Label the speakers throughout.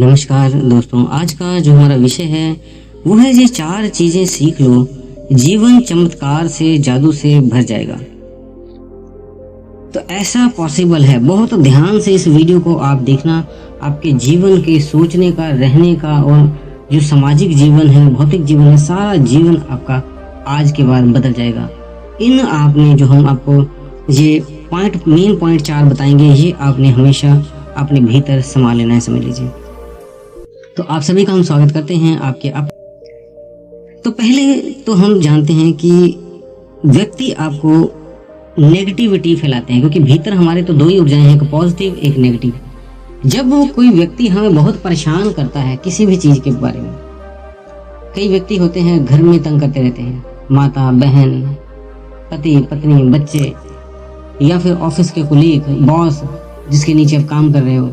Speaker 1: नमस्कार दोस्तों, आज का जो हमारा विषय है वो है ये 4 चीजें सीख लो, जीवन चमत्कार से जादू से भर जाएगा। तो ऐसा पॉसिबल है। बहुत ध्यान से इस वीडियो को आप देखना। आपके जीवन के सोचने का, रहने का और जो सामाजिक जीवन है, भौतिक जीवन है, सारा जीवन आपका आज के बाद बदल जाएगा। इन आपने जो हम आपको ये मेन पॉइंट 4 बताएंगे, ये आपने हमेशा अपने भीतर संभाल लेना है, समझ लीजिए। तो आप सभी का हम स्वागत करते हैं आपके तो पहले तो हम जानते हैं कि व्यक्ति आपको नेगेटिविटी फैलाते हैं, क्योंकि भीतर हमारे तो 2 ही ऊर्जाएं हैं, एक पॉजिटिव एक नेगेटिव। जब वो कोई व्यक्ति हमें बहुत परेशान करता है किसी भी चीज़ के बारे में, कई व्यक्ति होते हैं घर में तंग करते रहते हैं, माता बहन, पति पत्नी, बच्चे, या फिर ऑफिस के कुलीग, बॉस जिसके नीचे आप काम कर रहे हो,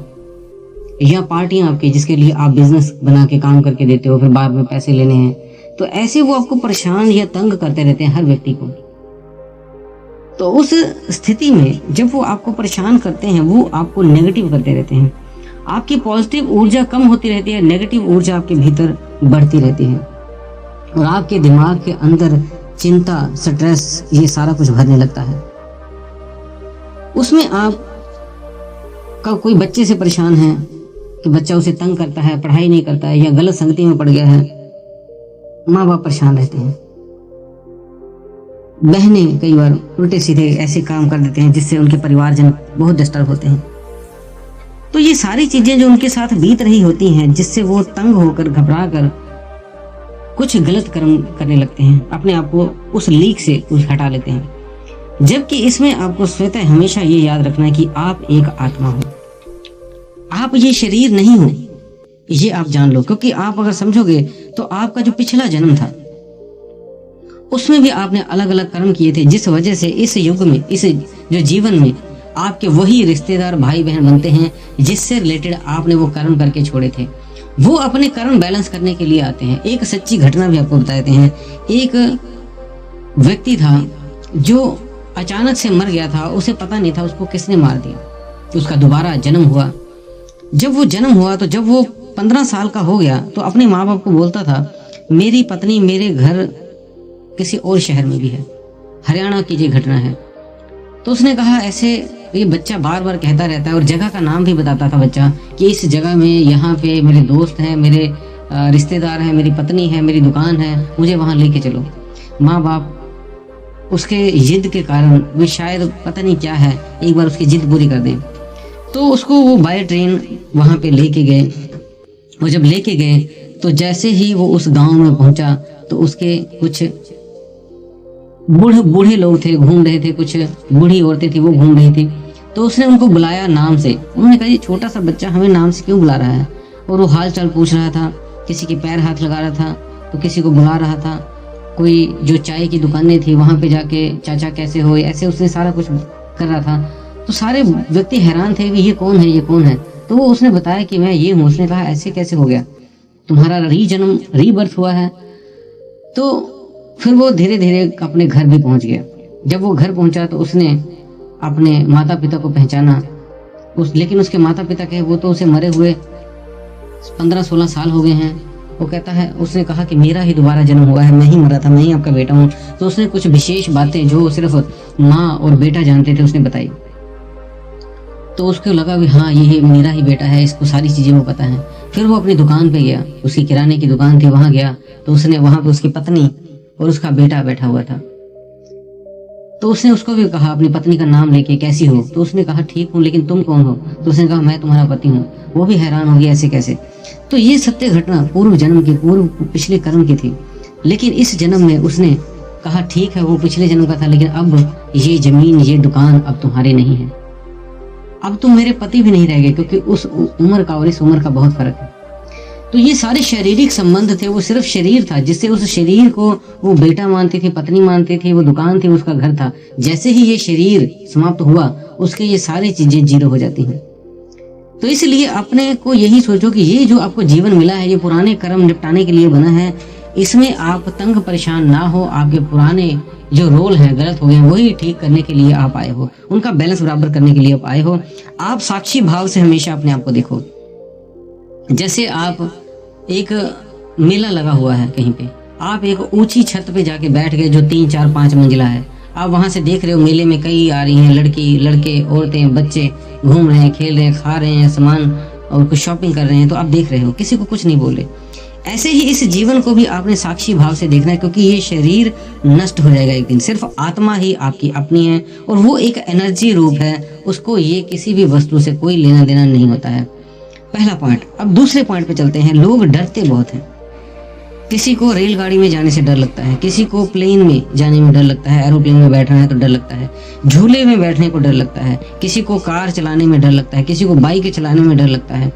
Speaker 1: या पार्टियां आपकी जिसके लिए आप बिजनेस बना के काम करके देते हो, फिर बाद में पैसे लेने हैं। तो ऐसे वो आपको परेशान या तंग करते रहते हैं हर व्यक्ति को। तो उस स्थिति में जब वो आपको परेशान करते हैं, वो आपको नेगेटिव करते रहते हैं, आपकी पॉजिटिव ऊर्जा कम होती रहती है, नेगेटिव ऊर्जा आपके भीतर बढ़ती रहती है और आपके दिमाग के अंदर चिंता, स्ट्रेस, ये सारा कुछ भरने लगता है। उसमें आप का कोई बच्चे से परेशान है कि बच्चा उसे तंग करता है, पढ़ाई नहीं करता है या गलत संगति में पड़ गया है, माँ बाप परेशान रहते हैं। बहनें कई बार उल्टे सीधे ऐसे काम कर देते हैं जिससे उनके परिवारजन बहुत डिस्टर्ब होते हैं। तो ये सारी चीजें जो उनके साथ बीत रही होती हैं, जिससे वो तंग होकर, घबरा कर कुछ गलत कर्म करने लगते हैं, अपने आप को उस लीक से हटा लेते हैं। जबकि इसमें आपको स्वतः हमेशा ये याद रखना है कि आप एक आत्मा हो, आप ये शरीर नहीं हो, ये आप जान लो। क्योंकि आप अगर समझोगे तो आपका जो पिछला जन्म था उसमें भी आपने अलग अलग कर्म किए थे, जिस वजह से इस युग में, इस जो जीवन में आपके वही रिश्तेदार, भाई बहन बनते हैं जिससे रिलेटेड आपने वो कर्म करके छोड़े थे। वो अपने कर्म बैलेंस करने के लिए आते हैं। एक सच्ची घटना भी आपको बताते हैं। एक व्यक्ति था जो अचानक से मर गया था, उसे पता नहीं था उसको किसने मार दिया। उसका दोबारा जन्म हुआ। जब वो जन्म हुआ तो जब वो 15 साल का हो गया तो अपने माँ बाप को बोलता था, मेरी पत्नी मेरे घर किसी और शहर में भी है, हरियाणा की ये घटना है। तो उसने कहा, ऐसे ये बच्चा बार बार कहता रहता है और जगह का नाम भी बताता था बच्चा कि इस जगह में, यहाँ पे मेरे दोस्त हैं, मेरे रिश्तेदार हैं, मेरी पत्नी है, मेरी दुकान है, मुझे वहाँ लेके चलो। माँ बाप उसके जिद के कारण, वे शायद पता नहीं क्या है, एक बार उसकी जिद पूरी कर दें, तो उसको वो बाय ट्रेन वहाँ पे लेके गए। और जब लेके गए तो जैसे ही वो उस गांव में पहुंचा तो उसके कुछ बूढ़े लोग थे, घूम रहे थे, कुछ बूढ़ी औरतें थी, वो घूम रही थी। तो उसने उनको बुलाया नाम से। उन्होंने कहा, ये छोटा सा बच्चा हमें नाम से क्यों बुला रहा है? और वो हाल चाल पूछ रहा था, किसी के पैर हाथ लगा रहा था, तो किसी को बुला रहा था। कोई जो चाय की दुकानें थी वहाँ पे जाके, चाचा कैसे हो, ऐसे उसने सारा कुछ कर रहा था। तो सारे व्यक्ति हैरान थे कि ये कौन है, ये कौन है? तो वो उसने बताया कि मैं ये हूँ। उसने कहा, ऐसे कैसे हो गया, तुम्हारा रीबर्थ हुआ है? तो फिर वो धीरे धीरे अपने घर भी पहुंच गया। जब वो घर पहुंचा तो उसने अपने माता पिता को पहचाना। लेकिन उसके माता पिता के, वो तो उसे मरे हुए 15-16 साल हो गए हैं। वो कहता है, उसने कहा कि मेरा ही दोबारा जन्म हुआ है, मैं ही मरा था, मैं ही आपका बेटा हूँ। तो उसने कुछ विशेष बातें जो सिर्फ माँ और बेटा जानते थे उसने बताई। तो उसको लगा कि हाँ, ये मेरा ही बेटा है, इसको सारी चीज़ें वो पता है। फिर वो अपनी दुकान पे गया, उसकी किराने की दुकान थी, वहाँ गया तो उसने वहाँ पे उसकी पत्नी और उसका बेटा बैठा हुआ था। तो उसने उसको भी कहा, अपनी पत्नी का नाम लेके, कैसी हो? तो उसने कहा, ठीक हूँ, लेकिन तुम कौन हो? तो उसने कहा, मैं तुम्हारा पति हूँ। वो भी हैरान हो गया, ऐसे कैसे? तो ये सत्य घटना पूर्व जन्म की, पूर्व पिछले कर्म की थी। लेकिन इस जन्म में उसने कहा, ठीक है, वो पिछले जन्म का था, लेकिन अब ये जमीन, ये दुकान अब तुम्हारी नहीं है, अब तुम मेरे पति भी नहीं रह गए, क्योंकि उस उम्र का और इस उम्र का बहुत फर्क है। तो ये सारे शारीरिक संबंध थे, वो सिर्फ शरीर था जिससे उस शरीर को वो बेटा मानती थी, पत्नी मानती थी, वो दुकान थी, उसका घर था। जैसे ही ये शरीर समाप्त हुआ, उसके ये सारी चीजें जीरो हो जाती हैं। तो इसलिए अपने को यही सोचो कि ये जो आपको जीवन मिला है, ये पुराने कर्म निपटाने के लिए बना है। इसमें आप तंग परेशान ना हो। आपके पुराने जो रोल हैं गलत हो गए, वही ठीक करने के लिए आप आए हो, उनका बैलेंस बराबर करने के लिए आप आए हो। आप साक्षी भाव से हमेशा अपने आप को देखो। जैसे आप एक मेला लगा हुआ है कहीं पे, आप एक ऊंची छत पे जाके बैठ गए जो 3 4 5 मंजिला है। आप वहां से देख रहे हो मेले में कई आ रही हैं लड़की लड़के औरतें बच्चे घूम रहे हैं, खेल रहे हैं, खा रहे हैं सामान और कुछ शॉपिंग कर रहे हैं, तो आप देख रहे हो, किसी को कुछ नहीं बोले। ऐसे ही इस जीवन को भी आपने साक्षी भाव से देखना है, क्योंकि ये शरीर नष्ट हो जाएगा एक दिन। सिर्फ आत्मा ही आपकी अपनी है और वो एक एनर्जी रूप है, उसको ये किसी भी वस्तु से कोई लेना देना नहीं होता है। पहला पॉइंट। अब दूसरे पॉइंट पे चलते हैं। लोग डरते बहुत हैं। किसी को रेलगाड़ी में जाने से डर लगता है, किसी को प्लेन में जाने में डर लगता है, एरोप्लेन में बैठना है तो डर लगता है, झूले में बैठने को डर लगता है, किसी को कार चलाने में डर लगता है, किसी को बाइक चलाने में डर लगता है,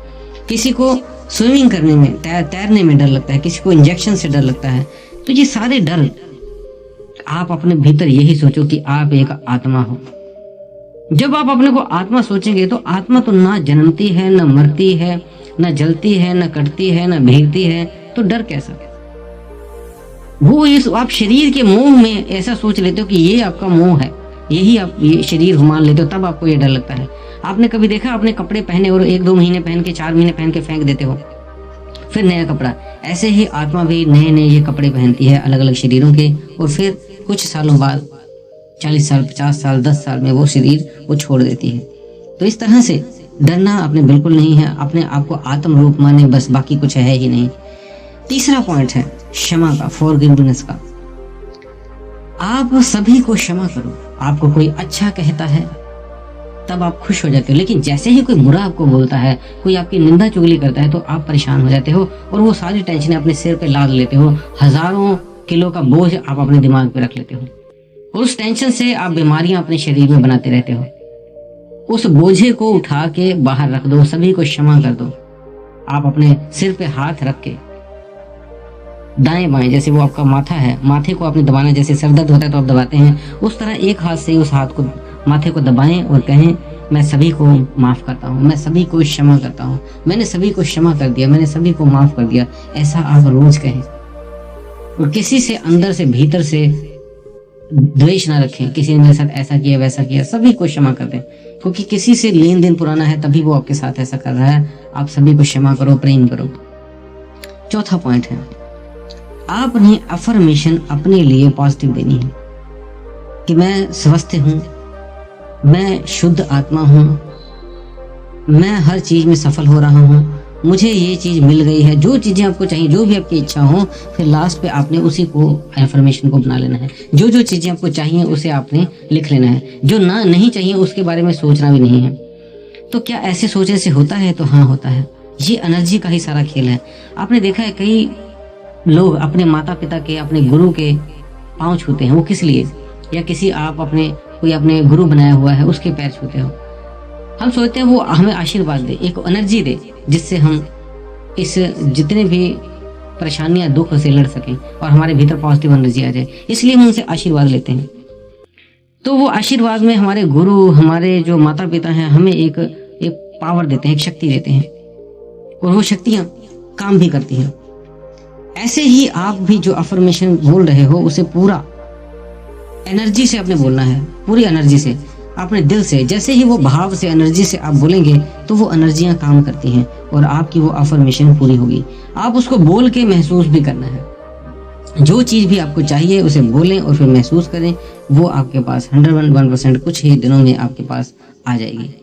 Speaker 1: किसी को स्विमिंग करने में तैरने में डर लगता है, किसी को इंजेक्शन से डर लगता है। तो ये सारे डर, आप अपने भीतर यही सोचो कि आप एक आत्मा हो। जब आप अपने को आत्मा सोचेंगे तो आत्मा तो ना जन्मती है, ना मरती है, ना जलती है, ना कटती है, ना भीगती है, तो डर कैसा? वो आप शरीर के मोह में ऐसा सोच लेते हो कि ये आपका मोह है, यही आप ये शरीर मान लेते हो, तब आपको ये डर लगता है। आपने कभी देखा अपने कपड़े पहने और 1-2 महीने पहन के 4 महीने पहन के फेंक देते हो, फिर नया कपड़ा। ऐसे ही आत्मा भी नए नए ये कपड़े पहनती है अलग अलग शरीरों के, और फिर कुछ सालों बाद 40 साल 50 साल 10 साल में वो शरीर वो छोड़ देती है। तो इस तरह से डरना अपने बिल्कुल नहीं है, अपने आप को आत्म रूप माने, बस, बाकी कुछ है ही नहीं। तीसरा पॉइंट है क्षमा का, फॉरगिवनेस का। आप सभी को क्षमा करो। आपको कोई अच्छा कहता है तब आप खुश हो जाते हो, लेकिन जैसे ही कोई बुरा आपको बोलता है, कोई आपकी निंदा चुगली करता है, तो आप परेशान हो जाते हो और वो सारी टेंशन अपने सिर पे लाद लेते हो। हजारों किलो का बोझ आप अपने दिमाग पे रख लेते हो और उस टेंशन से आप बीमारियां अपने शरीर में बनाते रहते हो। उस बोझे को उठा के बाहर रख दो, सभी को क्षमा कर दो। आप अपने सिर पे हाथ रख के दाएं बाएं, जैसे वो आपका माथा है, माथे को आपने दबाना, जैसे सर दर्द होता है तो आप दबाते हैं, उस तरह एक हाथ से उस हाथ को, माथे को दबाएं और कहें, मैं सभी को माफ करता हूँ, मैं सभी को क्षमा करता हूँ, मैंने सभी को क्षमा कर दिया, मैंने सभी को माफ कर दिया। ऐसा आप रोज कहें और किसी से अंदर से भीतर से द्वेष ना रखें। किसी ने मेरे साथ ऐसा किया वैसा किया, सभी को क्षमा कर दें, क्योंकि किसी से लेन देन पुराना है तभी वो आपके साथ ऐसा कर रहा है। आप सभी को क्षमा करो, प्रेम करो। चौथा पॉइंट है, आपने अफर्मेशन अपने लिए पॉजिटिव देनी है कि मैं स्वस्थ हूं, मैं शुद्ध आत्मा हूं, मैं हर चीज में सफल हो रहा हूं, मुझे ये चीज मिल गई है। जो चीजें आपको चाहिए, जो भी आपकी इच्छा हो, फिर लास्ट पे आपने उसी को, अफर्मेशन को बना लेना है। जो जो चीजें आपको चाहिए उसे आपने लिख लेना है, जो ना नहीं चाहिए उसके बारे में सोचना भी नहीं है। तो क्या ऐसे सोचने से होता है? तो हाँ, होता है। ये एनर्जी का ही सारा खेल है। आपने देखा है कई लोग अपने माता पिता के, अपने गुरु के पांव छूते हैं। वो किस लिए? या किसी आप अपने कोई अपने गुरु बनाया हुआ है उसके पैर छूते हो। हम सोचते हैं वो हमें आशीर्वाद दे, एक एनर्जी दे, जिससे हम इस जितने भी परेशानियां, दुख से लड़ सकें और हमारे भीतर पॉजिटिव एनर्जी आ जाए, इसलिए हम उनसे आशीर्वाद लेते हैं। तो वो आशीर्वाद में हमारे गुरु, हमारे जो माता पिता हैं, हमें एक पावर देते हैं, एक शक्ति देते हैं, और वो शक्तियां काम भी करती हैं। ऐसे ही आप भी जो अफर्मेशन बोल रहे हो उसे पूरा एनर्जी से आपने बोलना है, पूरी एनर्जी से, अपने दिल से। जैसे ही वो भाव से, एनर्जी से आप बोलेंगे तो वो एनर्जियां काम करती हैं और आपकी वो अफर्मेशन पूरी होगी। आप उसको बोल के महसूस भी करना है। जो चीज़ भी आपको चाहिए उसे बोलें और फिर महसूस करें, वो आपके पास 101% कुछ ही दिनों में आपके पास आ जाएगी।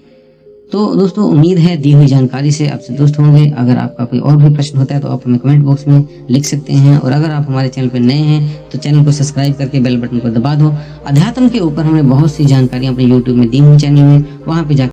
Speaker 1: तो दोस्तों, उम्मीद है दी हुई जानकारी से आप संतुष्ट होंगे। अगर आपका कोई और भी प्रश्न होता है तो आप हमें कमेंट बॉक्स में लिख सकते हैं, और अगर आप हमारे चैनल पर नए हैं तो चैनल को सब्सक्राइब करके बेल बटन को दबा दो। अध्यात्म के ऊपर हमने बहुत सी जानकारियां अपने यूट्यूब में दी हुई चैनल में, वहाँ पे जाकर